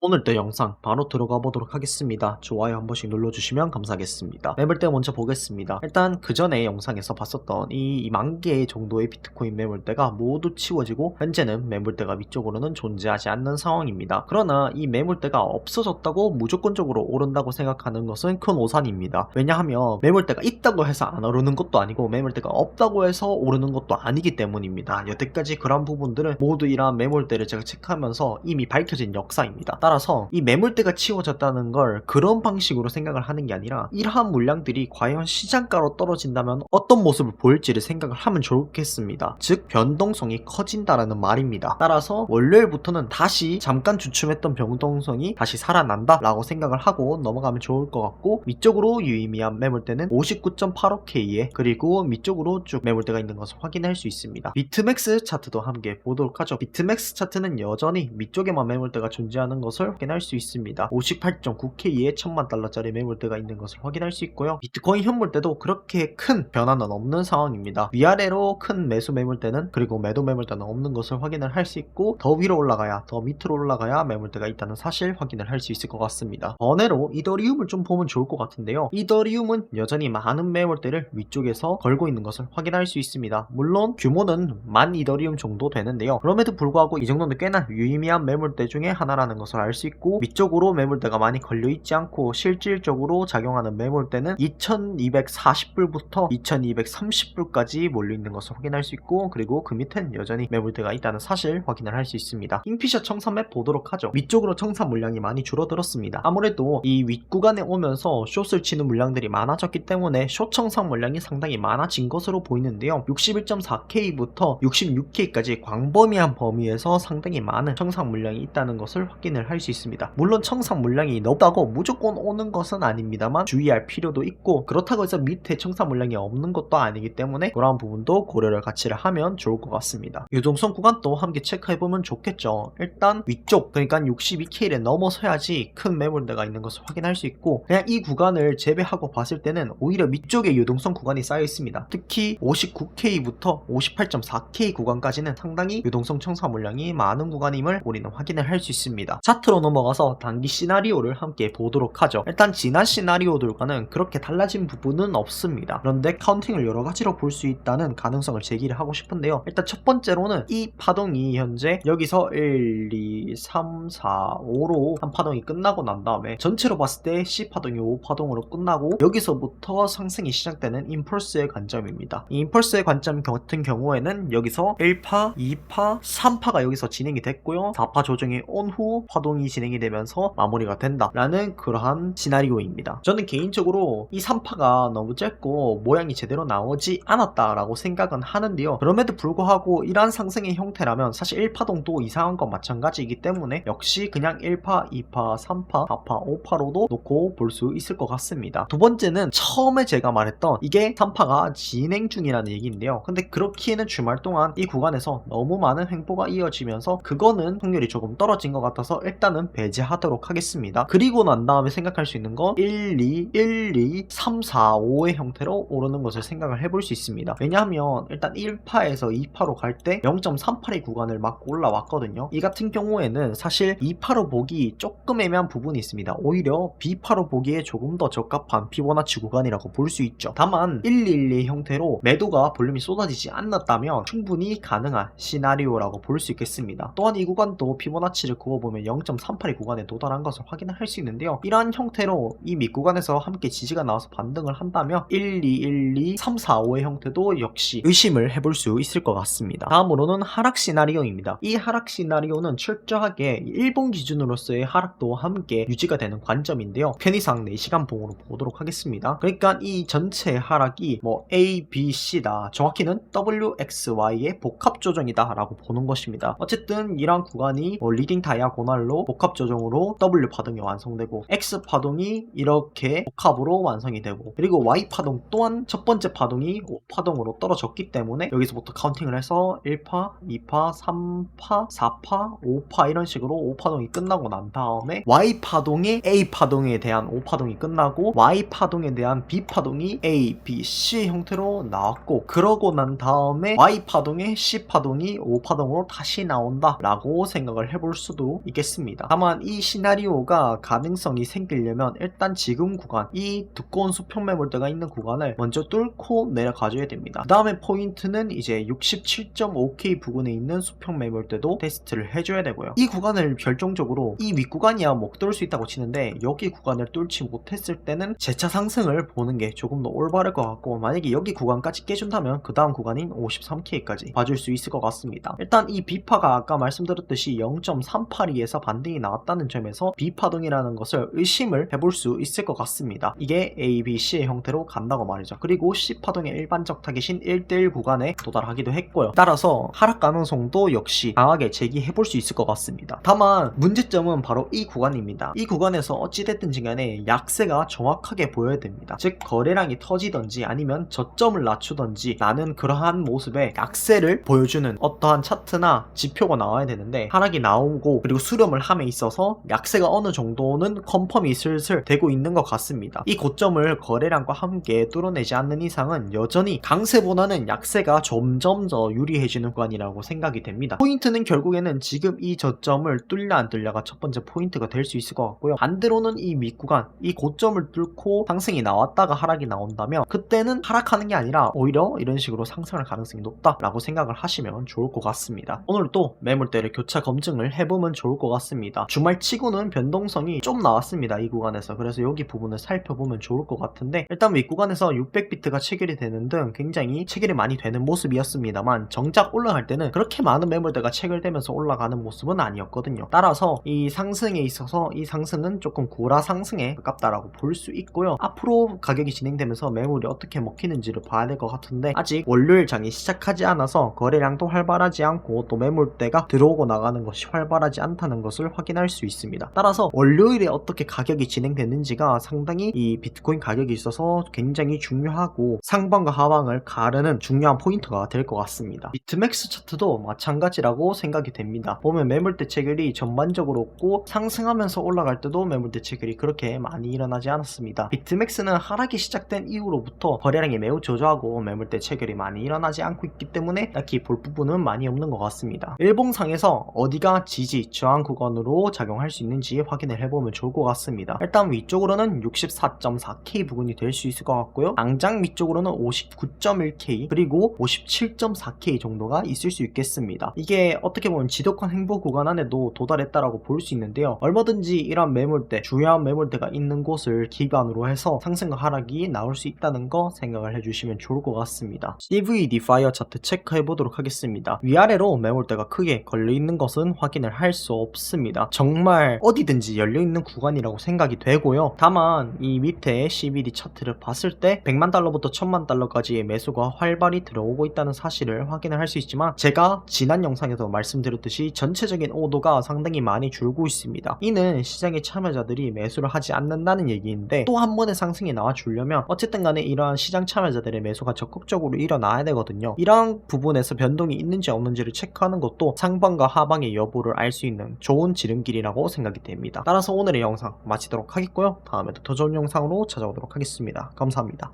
오늘도 영상 바로 들어가 보도록 하겠습니다. 좋아요 한 번씩 눌러주시면 감사하겠습니다. 매물대 먼저 보겠습니다. 일단 그 전에 영상에서 봤었던 이 10,000개 정도의 비트코인 매물대가 모두 치워지고 현재는 매물대가 위쪽으로는 존재하지 않는 상황입니다. 그러나 이 매물대가 없어졌다고 무조건적으로 오른다고 생각하는 것은 큰 오산입니다. 왜냐하면 매물대가 있다고 해서 안 오르는 것도 아니고 매물대가 없다고 해서 오르는 것도 아니기 때문입니다. 여태까지 그런 부분들은 모두 이러한 매물대를 제가 체크하면서 이미 밝혀진 역사입니다. 따라서 이 매물대가 치워졌다는 걸 그런 방식으로 생각을 하는 게 아니라 이러한 물량들이 과연 시장가로 떨어진다면 어떤 모습을 보일지를 생각을 하면 좋겠습니다. 즉 변동성이 커진다라는 말입니다. 따라서 월요일부터는 다시 잠깐 주춤했던 변동성이 다시 살아난다 라고 생각을 하고 넘어가면 좋을 것 같고, 위쪽으로 유의미한 매물대는 59.85K에 그리고 밑쪽으로 쭉 매물대가 있는 것을 확인할 수 있습니다. 비트맥스 차트도 함께 보도록 하죠. 비트맥스 차트는 여전히 밑쪽에만 매물대가 존재하는 것을 확인할 수 있습니다. 58.9K에 1000만달러짜리 매물대가 있는 것을 확인할 수 있고요. 비트코인 현물대도 그렇게 큰 변화는 없는 상황입니다. 위아래로 큰 매수 매물대는 그리고 매도 매물대는 없는 것을 확인을 할 수 있고, 더 위로 올라가야 더 밑으로 올라가야 매물대가 있다는 사실 확인을 할 수 있을 것 같습니다. 번외로 이더리움을 좀 보면 좋을 것 같은데요. 이더리움은 여전히 많은 매물대를 위쪽에서 걸고 있는 것을 확인할 수 있습니다. 물론 규모는 10,000 이더리움 정도 되는데요. 그럼에도 불구하고 이 정도는 꽤나 유의미한 매물대 중에 하나라는 것을 알 수 있고, 위쪽으로 매물대가 많이 걸려있지 않고 실질적으로 작용하는 매물대는 2240불부터 2230불까지 몰려있는 것을 확인할 수 있고, 그리고 그 밑엔 여전히 매물대가 있다는 사실 확인을 할 수 있습니다. 킹피셔 청산맵 보도록 하죠. 위쪽으로 청산 물량이 많이 줄어들었습니다. 아무래도 이 윗구간에 오면서 숏을 치는 물량들이 많아졌기 때문에 숏 청산 물량이 상당히 많아진 것으로 보이는데요. 61.4K부터 66K까지 광범위한 범위에서 상당히 많은 청산 물량이 있다는 것을 확인을 할 수 있습니다. 물론 청산 물량이 높다고 무조건 오는 것은 아닙니다만 주의할 필요도 있고, 그렇다고 해서 밑에 청산 물량이 없는 것도 아니기 때문에 그러한 부분도 고려를 같이 하면 좋을 것 같습니다. 유동성 구간도 함께 체크해보면 좋겠죠. 일단 위쪽, 그러니까 62K를 넘어서야지 큰 매물대가 있는 것을 확인할 수 있고, 그냥 이 구간을 제외하고 봤을 때는 오히려 밑쪽에 유동성 구간이 쌓여 있습니다. 특히 59K부터 58.4K 구간까지는 상당히 유동성 청산 물량이 많은 구간임을 우리는 확인을 할 수 있습니다. 차트로 넘어가서 단기 시나리오를 함께 보도록 하죠. 일단 지난 시나리오들과는 그렇게 달라진 부분은 없습니다. 그런데 카운팅을 여러 가지로 볼 수 있다는 가능성을 제기를 하고 싶은데요. 일단 첫 번째로는 이 파동이 현재 여기서 1, 2, 3, 4, 5로 한 파동이 끝나고 난 다음에 전체로 봤을 때 C파동이 5파동으로 끝나고 여기서부터 상승이 시작되는 임펄스의 관점입니다. 이 임펄스의 관점 같은 경우에는 여기서 1파, 2파, 3파가 여기서 진행이 됐고요. 4파 조정이 온 후 파동이 진행이 되면서 마무리가 된다라는 그러한 시나리오입니다. 저는 개인적으로 이 3파가 너무 짧고 모양이 제대로 나오지 않았다라고 생각은 하는데요. 그럼에도 불구하고 이러한 상승의 형태라면 사실 1파동도 이상한 건 마찬가지이기 때문에 역시 그냥 1파, 2파, 3파, 4파, 5파로도 놓고 볼 수 있을 것 같습니다. 두 번째는 처음에 제가 말했던 이게 3파가 진행 중이라는 얘기인데요. 근데 그렇기에는 주말 동안 이 구간에서 너무 많은 횡보가 이어지면서 그거는 확률이 조금 떨어진 것 같아서 일단은 배제하도록 하겠습니다. 그리고 난 다음에 생각할 수 있는 건 1, 2, 1, 2, 3, 4, 5의 형태로 오르는 것을 생각을 해볼 수 있습니다. 왜냐하면 일단 1파에서 2파로 갈 때 0.38의 구간을 막고 올라왔거든요. 이 같은 경우에는 사실 2파로 보기 조금 애매한 부분이 있습니다. 오히려 B파로 보기에 조금 더 적합한 피보나치 구간이라고 볼 수 있죠. 다만 112 형태로 매도가 볼륨이 쏟아지지 않았다면 충분히 가능한 시나리오라고 볼 수 있겠습니다. 또한 이 구간도 피보나치를 그어보면 0.38의 구간에 도달한 것을 확인할 수 있는데요. 이러한 형태로 이 밑구간에서 함께 지지가 나와서 반등을 한다면 1, 2, 1, 2, 3, 4, 5의 형태도 역시 의심을 해볼 수 있을 것 같습니다. 다음으로는 하락 시나리오입니다. 이 하락 시나리오는 철저하게 일본 기준으로서의 하락도 함께 유지가 되는 관점인데요. 편의상 4시간 봉으로 보도록 하겠습니다. 그러니까 이 전체 하락이 뭐 A, B, C다. 정확히는 W, X, Y의 복합 조정이다 라고 보는 것입니다. 어쨌든 이러한 구간이 리딩 다이아고날로 복합 조정으로 W 파동이 완성되고 X 파동이 이렇게 복합으로 완성이 되고, 그리고 Y 파동 또한 첫 번째 파동이 5파동으로 떨어졌기 때문에 여기서부터 카운팅을 해서 1파, 2파, 3파, 4파, 5파 이런 식으로 5파동이 끝나고 난 다음에 Y 파동의 A 파동에 대한 5파동이 끝나고 Y 파동에 대한 B 파동이 A, B, C 형태로 나왔고, 그러고 난 다음에 Y 파동의 C 파동이 5파동으로 다시 나온다 라고 생각을 해볼 수도 있겠습니다. 같습니다. 다만 이 시나리오가 가능성이 생기려면 일단 지금 구간, 이 두꺼운 수평 매물대가 있는 구간을 먼저 뚫고 내려가줘야 됩니다. 그 다음에 포인트는 이제 67.5K 부근에 있는 수평 매물대도 테스트를 해줘야 되고요. 이 구간을 결정적으로 이 윗구간이야 못 뚫을 수 있다고 치는데 여기 구간을 뚫지 못했을 때는 재차 상승을 보는 게 조금 더 올바를 것 같고, 만약에 여기 구간까지 깨준다면 그 다음 구간인 53K까지 봐줄 수 있을 것 같습니다. 일단 이 B파가 아까 말씀드렸듯이 0.382에서 반등이 나왔다는 점에서 B파동이라는 것을 의심을 해볼 수 있을 것 같습니다. 이게 A, B, C의 형태로 간다고 말이죠. 그리고 C파동의 일반적 타깃인 1대1 구간에 도달하기도 했고요. 따라서 하락 가능성도 역시 강하게 제기해볼 수 있을 것 같습니다. 다만 문제점은 바로 이 구간입니다. 이 구간에서 어찌됐든지 간에 약세가 정확하게 보여야 됩니다. 즉 거래량이 터지던지 아니면 저점을 낮추던지 라는 그러한 모습의 약세를 보여주는 어떠한 차트나 지표가 나와야 되는데, 하락이 나오고 그리고 수렴을 함에 있어서 약세가 어느 정도는 컨펌이 슬슬 되고 있는 것 같습니다. 이 고점을 거래량과 함께 뚫어내지 않는 이상은 여전히 강세보다는 약세가 점점 더 유리해지는 구간이라고 생각이 됩니다. 포인트는 결국에는 지금 이 저점을 뚫려 안 뚫려가 첫 번째 포인트가 될 수 있을 것 같고요. 반대로는 이 밑구간, 이 고점을 뚫고 상승이 나왔다가 하락이 나온다면 그때는 하락하는 게 아니라 오히려 이런 식으로 상승할 가능성이 높다라고 생각을 하시면 좋을 것 같습니다. 오늘 또 매물대를 교차 검증을 해보면 좋을 것 같습니다. 주말치고는 변동성이 좀 나왔습니다. 이 구간에서. 그래서 여기 부분을 살펴보면 좋을 것 같은데, 일단 윗구간에서 600비트가 체결이 되는 등 굉장히 체결이 많이 되는 모습이었습니다만 정작 올라갈 때는 그렇게 많은 매물대가 체결되면서 올라가는 모습은 아니었거든요. 따라서 이 상승에 있어서 이 상승은 조금 고라 상승에 가깝다라고 볼 수 있고요. 앞으로 가격이 진행되면서 매물이 어떻게 먹히는지를 봐야 될 것 같은데, 아직 월요일 장이 시작하지 않아서 거래량도 활발하지 않고 또 매물대가 들어오고 나가는 것이 활발하지 않다는 것을 확인할 수 있습니다. 따라서 월요일에 어떻게 가격이 진행되는지가 상당히 이 비트코인 가격에 있어서 굉장히 중요하고 상방과 하방을 가르는 중요한 포인트가 될 것 같습니다. 비트맥스 차트도 마찬가지라고 생각이 됩니다. 보면 매물대 체결이 전반적으로 없고 상승하면서 올라갈 때도 매물대 체결이 그렇게 많이 일어나지 않았습니다. 비트맥스는 하락이 시작된 이후로부터 거래량이 매우 저조하고 매물대 체결이 많이 일어나지 않고 있기 때문에 딱히 볼 부분은 많이 없는 것 같습니다. 일봉상에서 어디가 지지, 저항 구간으로 작용할 수 있는지 확인을 해보면 좋을 것 같습니다. 일단 위쪽으로는 64.4K 부근이 될 수 있을 것 같고요. 당장 위쪽으로는 59.1K 그리고 57.4K 정도가 있을 수 있겠습니다. 이게 어떻게 보면 지독한 행보 구간 안에도 도달했다라고 볼 수 있는데요. 얼마든지 이런 매물대, 중요한 매물대가 있는 곳을 기반으로 해서 상승과 하락이 나올 수 있다는 거 생각을 해주시면 좋을 것 같습니다. CVD 파이어 차트 체크해 보도록 하겠습니다. 위아래로 매물대가 크게 걸려있는 것은 확인을 할 수 없습니다. 정말 어디든지 열려있는 구간이라고 생각이 되고요. 다만 이 밑에 CVD 차트를 봤을 때 100만 달러부터 1000만 달러까지의 매수가 활발히 들어오고 있다는 사실을 확인을 할 수 있지만, 제가 지난 영상에서 말씀드렸듯이 전체적인 오도가 상당히 많이 줄고 있습니다. 이는 시장의 참여자들이 매수를 하지 않는다는 얘기인데, 또 한 번의 상승이 나와주려면 어쨌든 간에 이러한 시장 참여자들의 매수가 적극적으로 일어나야 되거든요. 이러한 부분에서 변동이 있는지 없는지를 체크하는 것도 상방과 하방의 여부를 알 수 있는 좋은 지름길이라고 생각이 됩니다. 따라서 오늘의 영상 마치도록 하겠고요. 다음에도 더 좋은 영상으로 찾아오도록 하겠습니다. 감사합니다.